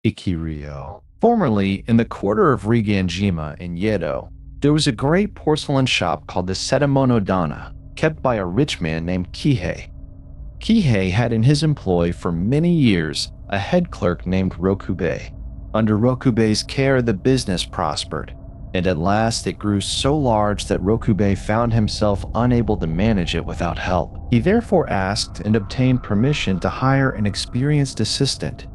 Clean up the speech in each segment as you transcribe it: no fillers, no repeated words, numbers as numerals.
Ikiryo. Formerly, in the quarter of Riganjima in Yedo, there was a great porcelain shop called the Sedamonodana, kept by a rich man named Kihei. Kihei had in his employ for many years a head clerk named Rokubei. Under Rokubei's care, the business prospered, and at last it grew so large that Rokubei found himself unable to manage it without help. He therefore asked and obtained permission to hire an experienced assistant,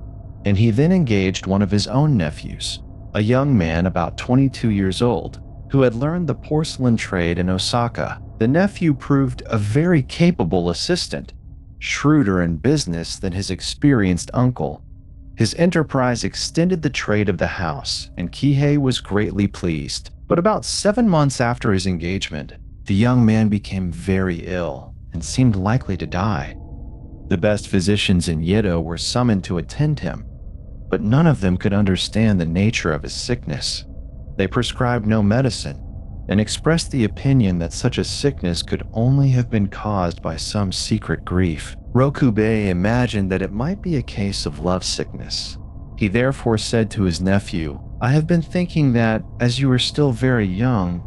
and he then engaged one of his own nephews, a young man about 22 years old, who had learned the porcelain trade in Osaka. The nephew proved a very capable assistant, shrewder in business than his experienced uncle. His enterprise extended the trade of the house, and Kihei was greatly pleased. But about 7 months after his engagement, the young man became very ill and seemed likely to die. The best physicians in Yedo were summoned to attend him, but none of them could understand the nature of his sickness. They prescribed no medicine and expressed the opinion that such a sickness could only have been caused by some secret grief. Rokubei imagined that it might be a case of lovesickness. He therefore said to his nephew, "I have been thinking that, as you are still very young,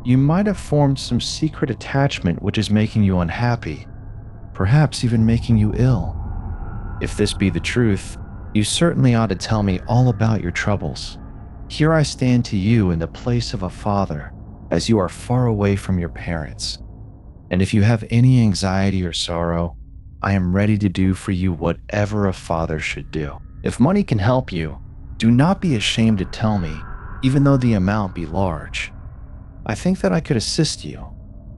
you might have formed some secret attachment which is making you unhappy, perhaps even making you ill. If this be the truth, you certainly ought to tell me all about your troubles. Here I stand to you in the place of a father, as you are far away from your parents. And if you have any anxiety or sorrow, I am ready to do for you whatever a father should do. If money can help you, do not be ashamed to tell me, even though the amount be large. I think that I could assist you,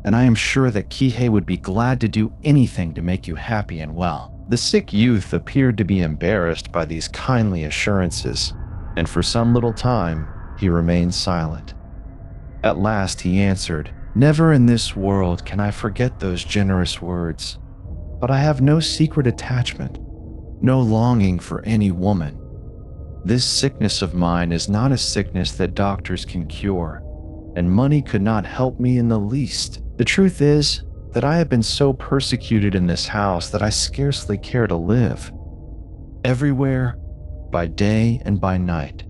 and I am sure that Kihei would be glad to do anything to make you happy and well." The sick youth appeared to be embarrassed by these kindly assurances, and for some little time he remained silent. At last he answered, "Never in this world can I forget those generous words. But I have no secret attachment, no longing for any woman. This sickness of mine is not a sickness that doctors can cure, and money could not help me in the least. The truth is that I have been so persecuted in this house that I scarcely care to live. Everywhere, by day and by night,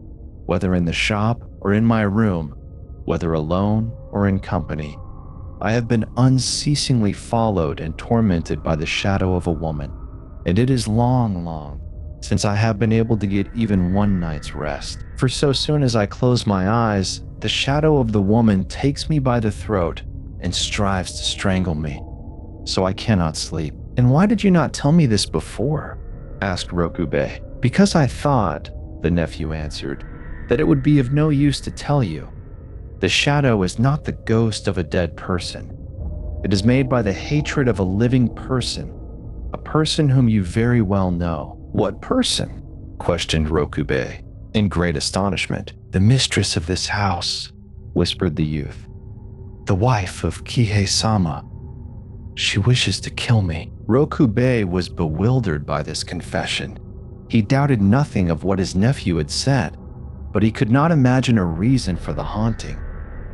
whether in the shop or in my room, whether alone or in company, I have been unceasingly followed and tormented by the shadow of a woman, and it is long since I have been able to get even one night's rest. For so soon as I close my eyes, the shadow of the woman takes me by the throat and strives to strangle me, so I cannot sleep." "And why did you not tell me this before?" asked Rokubei. "Because I thought," the nephew answered, "that it would be of no use to tell you. The shadow is not the ghost of a dead person. It is made by the hatred of a living person, a person whom you very well know." "What person?" questioned Rokubei, in great astonishment. "The mistress of this house," whispered the youth. "The wife of Kihei-sama. She wishes to kill me." Rokubei was bewildered by this confession. He doubted nothing of what his nephew had said, but he could not imagine a reason for the haunting.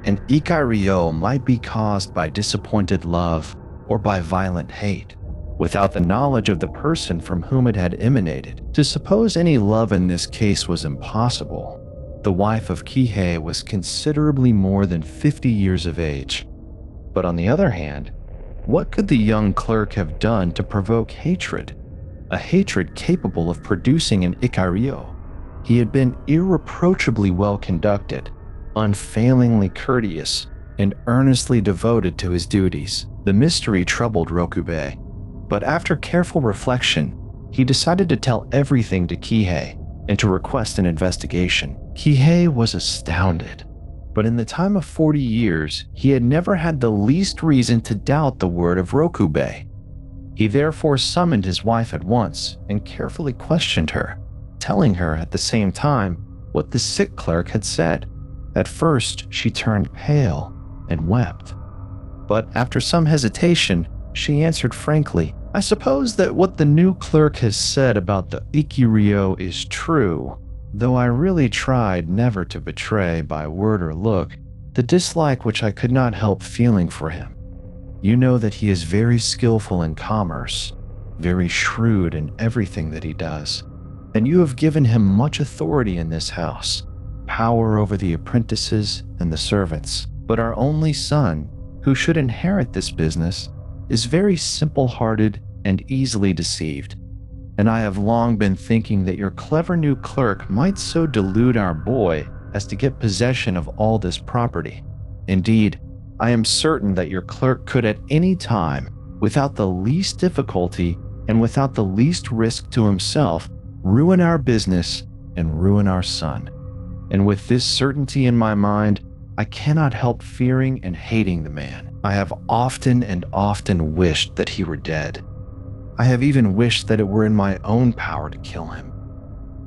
And Ikiryo might be caused by disappointed love or by violent hate, without the knowledge of the person from whom it had emanated. To suppose any love in this case was impossible. The wife of Kihei was considerably more than 50 years of age. But on the other hand, what could the young clerk have done to provoke hatred? A hatred capable of producing an Ikiryo. He had been irreproachably well conducted, unfailingly courteous, and earnestly devoted to his duties. The mystery troubled Rokubei, but after careful reflection, he decided to tell everything to Kihei and to request an investigation. Kihei was astounded, but in the time of 40 years, he had never had the least reason to doubt the word of Rokubei. He therefore summoned his wife at once and carefully questioned her, telling her at the same time what the sick clerk had said. At first, she turned pale and wept, but after some hesitation, she answered frankly, "I suppose that what the new clerk has said about the Ikiryo is true, though I really tried never to betray by word or look the dislike which I could not help feeling for him. You know that he is very skillful in commerce, very shrewd in everything that he does. and you have given him much authority in this house, power over the apprentices and the servants. But our only son, who should inherit this business, is very simple-hearted and easily deceived. And I have long been thinking that your clever new clerk might so delude our boy as to get possession of all this property. Indeed, I am certain that your clerk could at any time, without the least difficulty and without the least risk to himself, ruin our business and ruin our son. And with this certainty in my mind, I cannot help fearing and hating the man. I have often and often wished that he were dead. I have even wished that it were in my own power to kill him.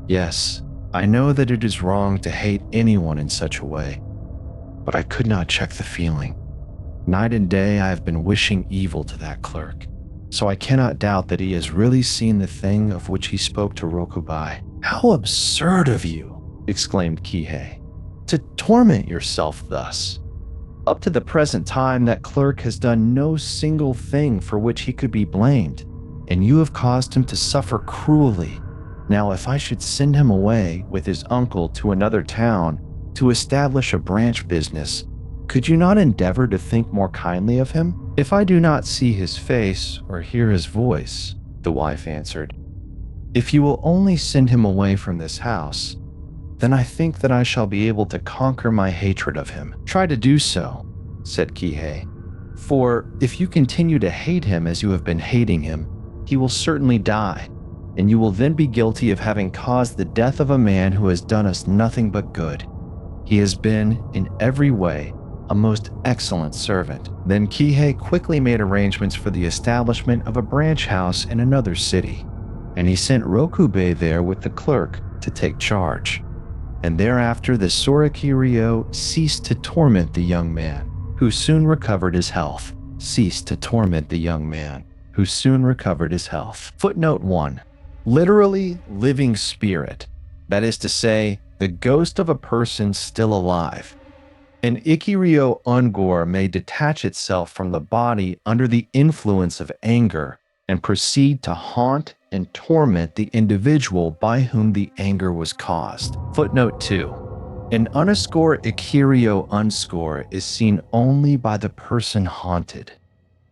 Yes, I know that it is wrong to hate anyone in such a way, but I could not check the feeling. Night and day I have been wishing evil to that clerk, so I cannot doubt that he has really seen the thing of which he spoke to Rokubai. "How absurd of you," exclaimed Kihei, "to torment yourself thus. Up to the present time that clerk has done no single thing for which he could be blamed, and you have caused him to suffer cruelly. Now if I should send him away with his uncle to another town to establish a branch business, could you not endeavor to think more kindly of him?" "If I do not see his face or hear his voice," the wife answered, "if you will only send him away from this house, then I think that I shall be able to conquer my hatred of him." "Try to do so," said Kihei, "for if you continue to hate him as you have been hating him, he will certainly die, and you will then be guilty of having caused the death of a man who has done us nothing but good. He has been, in every way, a most excellent servant." Then Kihei quickly made arrangements for the establishment of a branch house in another city, and he sent Rokubei there with the clerk to take charge. And thereafter the Ikiryo ceased to torment the young man, who soon recovered his health. Footnote 1. Literally, living spirit. That is to say, the ghost of a person still alive. An Ikiryo ungor may detach itself from the body under the influence of anger and proceed to haunt and torment the individual by whom the anger was caused. Footnote 2. An underscore Ikiryo unscore is seen only by the person haunted.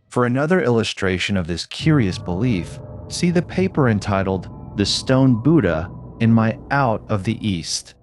For another illustration of this curious belief, see the paper entitled "The Stone Buddha" in my Out of the East.